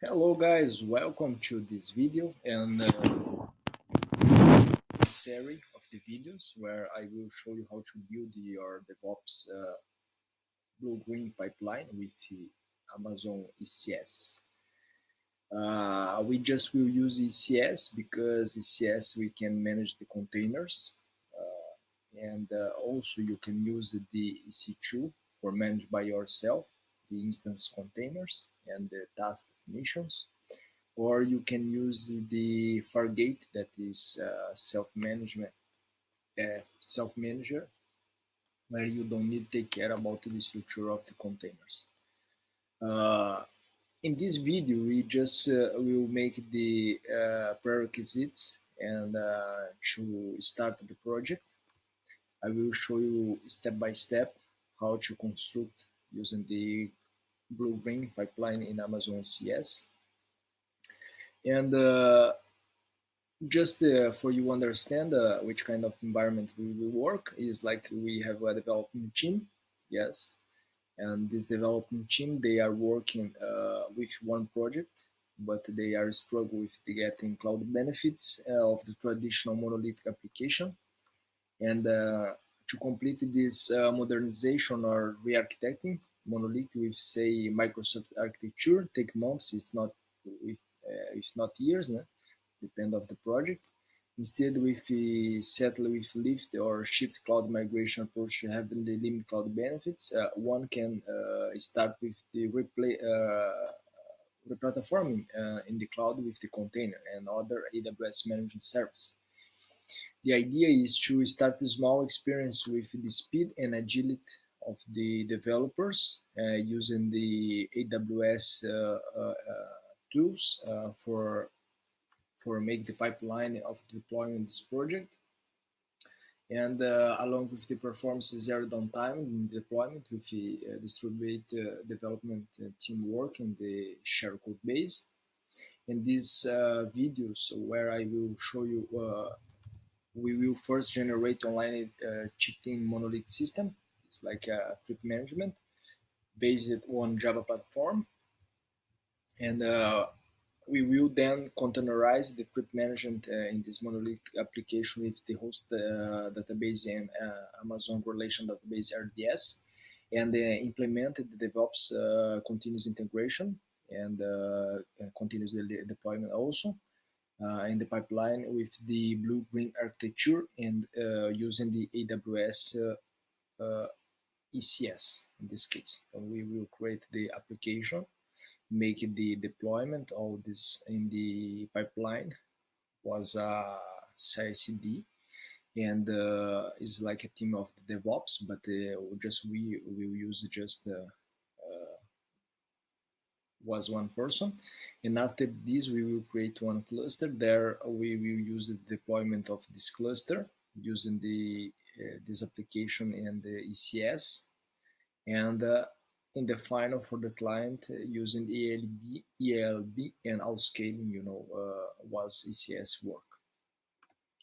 Hello guys, welcome to this video and series of the videos where I will show you how to build your DevOps blue-green pipeline with the Amazon ECS. We just will use ECS because ECS we can manage the containers and also you can use the EC2 for managed by yourself, the instance containers and the task definitions. Or you can use the Fargate that is self-manager, where you don't need to take care about the structure of the containers. Uh, in this video, we just will make the prerequisites and to start the project. I will show you step by step how to construct using the blue-green pipeline in Amazon CS. And just for you understand which kind of environment we will work is like we have a development team, yes, and this development team they are working with one project, but they are struggling with getting cloud benefits of the traditional monolithic application, and to complete this modernization or re-architecting monolith with say Microsoft architecture take months, it's not with if not years, no? Depend of the project. Instead, with the settle with lift or shift cloud migration approach to having the limit cloud benefits, one can start with the replatforming in the cloud with the container and other AWS management service. The idea is to start a small experience with the speed and agility of the developers using the AWS tools for make the pipeline of deploying this project, and along with the performance zero downtime in deployment with the distributed development teamwork in the share code base. In these videos where I will show you, we will first generate online cheating monolith system. It's like a trip management based on Java platform, and we will then containerize the trip management in this monolith application with the host database and Amazon Relation Database RDS, and implement the DevOps continuous integration and continuous deployment also in the pipeline with the blue-green architecture and using the AWS ECS in this case. And we will create the application, make the deployment of this in the pipeline was CI/CD, and is like a team of the DevOps, but just we will use just was one person. And after this, we will create one cluster. There we will use the deployment of this cluster using the this application and the ECS, and in the final for the client using ELB and outscaling, was ECS work.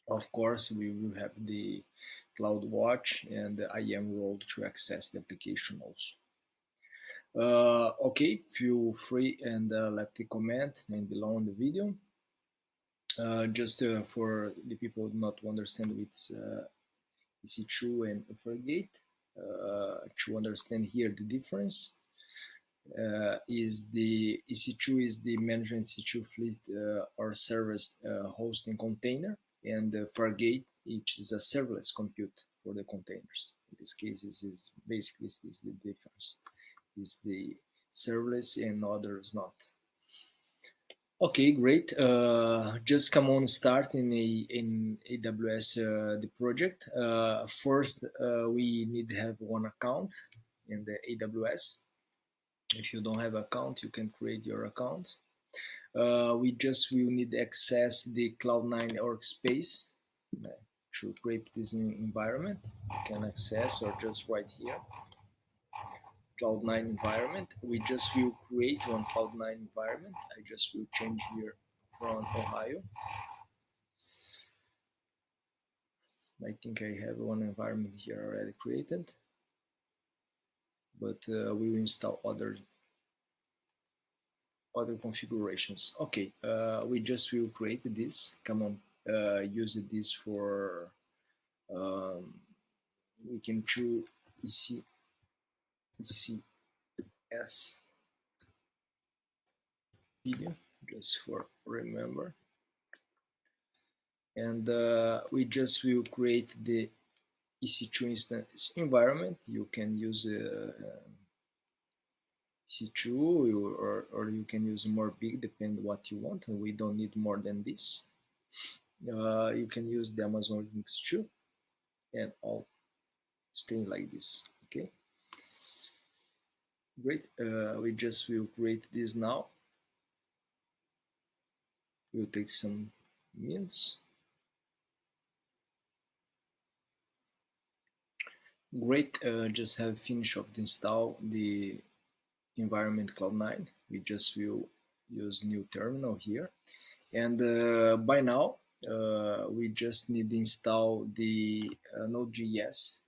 Of course, we will have the CloudWatch and the IAM role to access the application also. Okay, feel free and let the comment and below in the video. Just for the people not to understand what's EC2 and Fargate, to understand here the difference. Is the EC2 is the management EC2 fleet or service hosting container, and Fargate, which is a serverless compute for the containers. In this case, is basically is the difference. Is the serverless and others not. Okay, great. Just come on, start in AWS the project. First, we need to have one account in the AWS. If you don't have account, you can create your account. We just will need to access the Cloud9 workspace to create this environment. You can access or just right here. Cloud9 environment. We just will create one Cloud9 environment. I just will change here from Ohio. I think I have one environment here already created, but we will install other. other configurations. Okay, we just will create this. Come on, use this for, um, we can choose ECS video, just for remember. And we just will create the EC2 instance environment. You can use EC2, or you can use more big, depend what you want, and we don't need more than this. You can use the Amazon Linux 2 and all staying like this. Okay, great. We just will create this now. It will take some minutes. Great. Just have finished of the install the environment Cloud9. We just will use new terminal here, and by now we just need to install the Node.js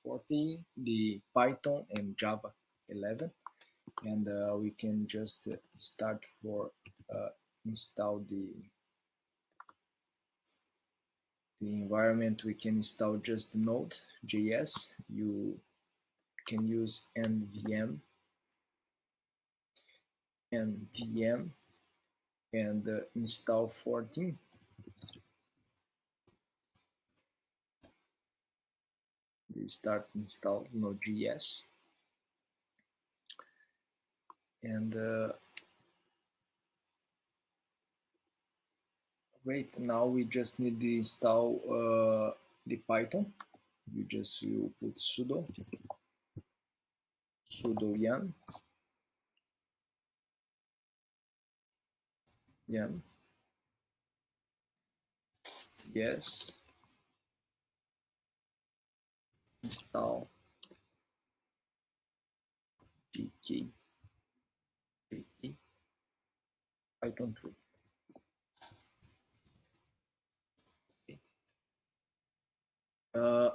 14, the Python and Java 11, and we can just start for install the environment. We can install just Node.js. You can use nvm and install 14. We start install Node.js, and great. Now we just need to install the Python. You just will put sudo yarn yes install gk Python 3. Okay.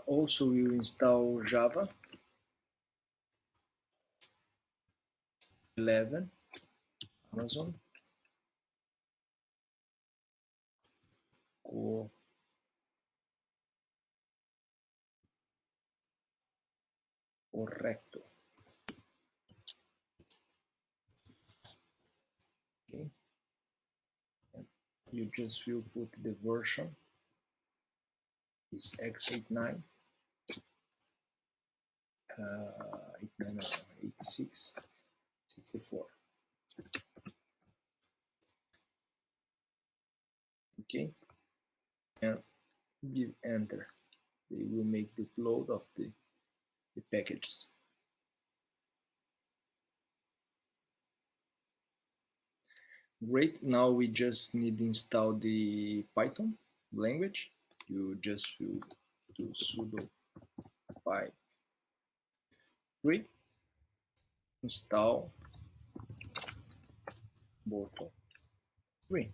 Also we will install Java 11 Amazon correcto. Okay, and you just will put the version is x89 86 64. Okay, and give enter. They will make the upload of the packages. Great. Now we just need to install the Python language. You just will do sudo py 3 install bottle 3.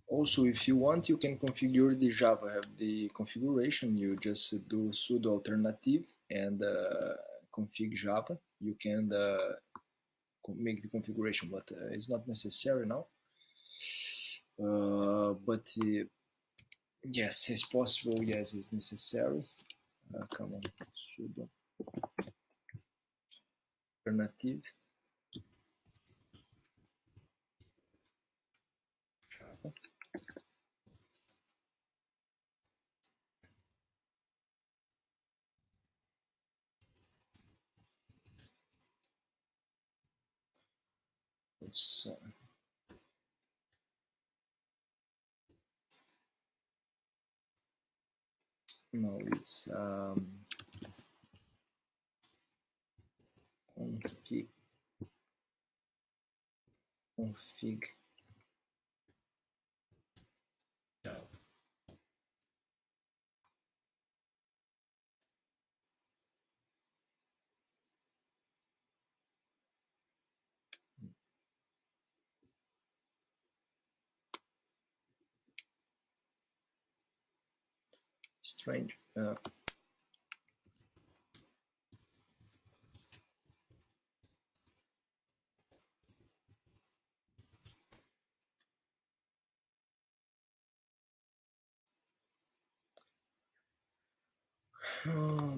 Also, if you want, you can configure the Java. Have the configuration. You just do sudo alternative and config Java. You can make the configuration, but it's not necessary now. But yes, it's possible. Yes, it's necessary. Come on, sudo alternative Java. It's no, it's config Java. strange.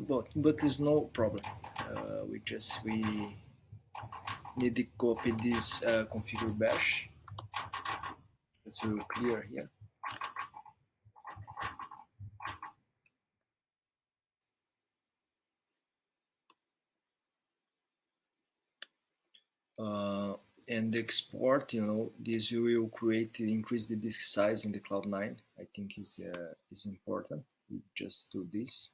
But there's no problem. We need to copy this configure bash. It's real clear here. And export, this will increase the disk size in the Cloud9. I think is important. We just do this.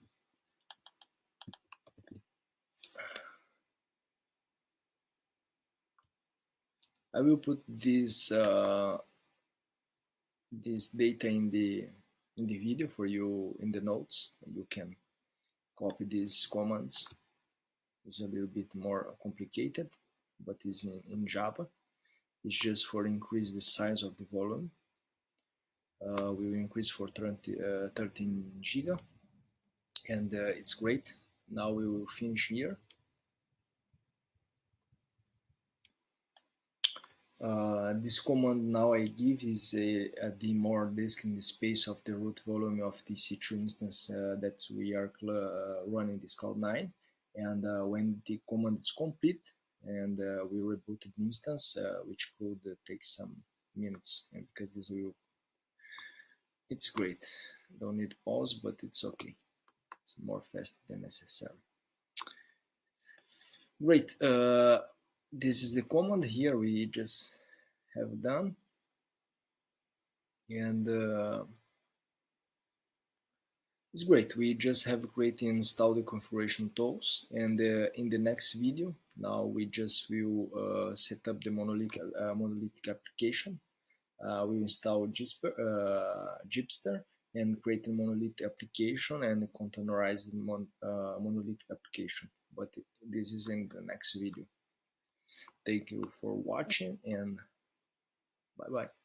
I will put this this data in the video for you in the notes. You can copy these commands. It's a little bit more complicated, but it's in Java. It's just for increase the size of the volume. We will increase for 13 giga, and it's great. Now we will finish here. This command now I give is the more disk in the space of the root volume of the C2 instance that we are running this Cloud9. And when the command is complete and we reboot the instance, which could take some minutes, and because this will, it's great. Don't need pause, but it's okay. It's more fast than necessary. Great. This is the command here we just have done, and it's great. We just have created and installed the configuration tools, and in the next video, now we just will set up the monolithic application. We install Gipster and create a monolithic application and containerize the monolithic application. But this is in the next video. Thank you for watching, and bye bye.